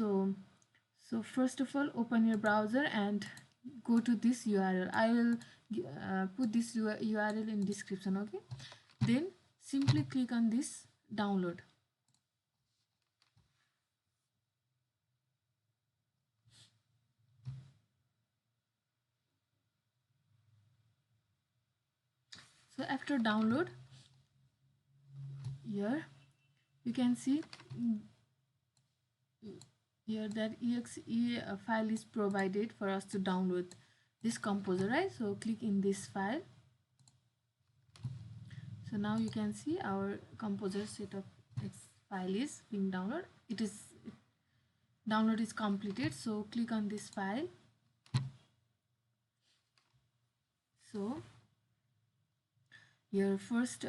So first of all, open your browser and go to this URL. I will put this URL in description. Okay, then simply click on this download. So after download, here you can see here that exe file is provided for us to download this composer, right? So click in this file. So now you can see our composer setup file is being downloaded. Download is completed, so click on this file. So here first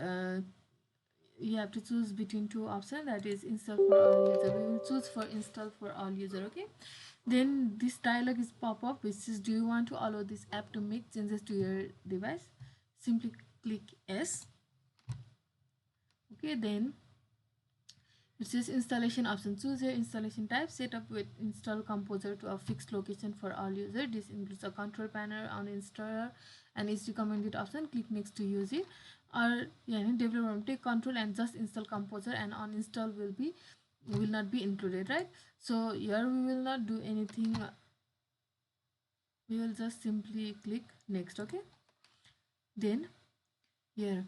you have to choose between two options, that is install for all user. We will choose for install for all user. Okay, then this dialog is pop up which says, do you want to allow this app to make changes to your device? Simply click yes. Okay, then it says installation option. Choose your installation type. Set up with install composer to a fixed location for all users. This includes a control panel on installer and is recommended option. Click next to use it. Or developer take control and just install composer, and uninstall will not be included, right? So here we will not do anything. We will just simply click next. Okay, then here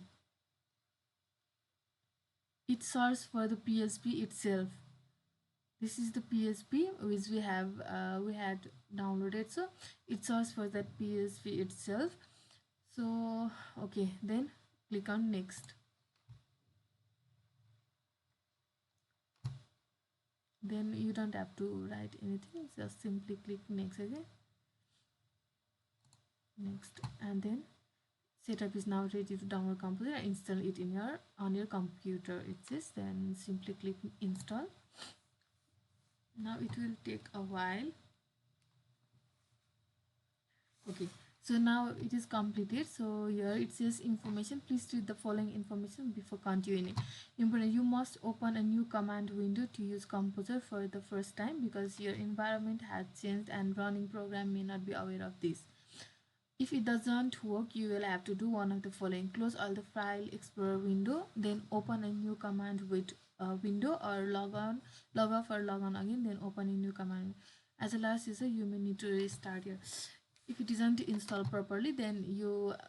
it searches for the PHP itself. This is the PHP which we had downloaded, so it searches for that PHP itself. So okay, then click on next. Then you don't have to write anything, just simply click next. Again next, and then setup is now ready to download composer and install it on your computer, it says. Then simply click install. Now it will take a while. Okay, so now it is completed. So here it says information. Please read the following information before continuing. Important: you must open a new command window to use composer for the first time because your environment has changed and running program may not be aware of this. If it doesn't work, you will have to do one of the following: close all the file explorer window, then open a new command with a window, or log off or log on again, then open a new command. As a last user, you may need to restart here. If it isn't installed properly, then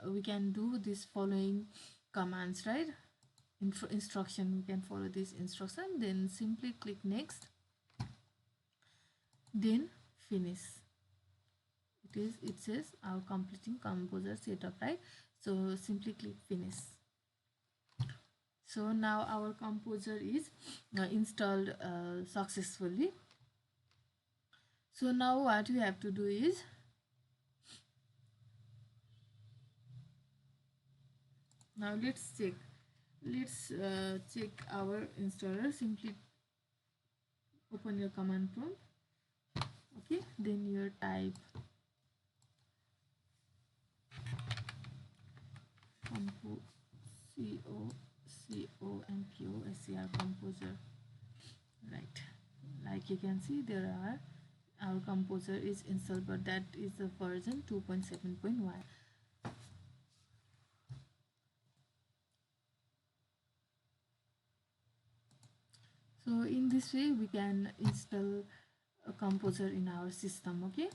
we can do this following commands, right? Instruction, we can follow this instruction, then simply click next, then finish. It says our completing composer setup, right? So simply click finish. So now our composer is installed successfully. So now what we have to do is, now let's check our installer. Simply open your command prompt. Okay, then you type composer composer, right? Like you can see, there are our composer is installed, but that is the version 2.7.1. So in this way we can install a composer in our system. Okay.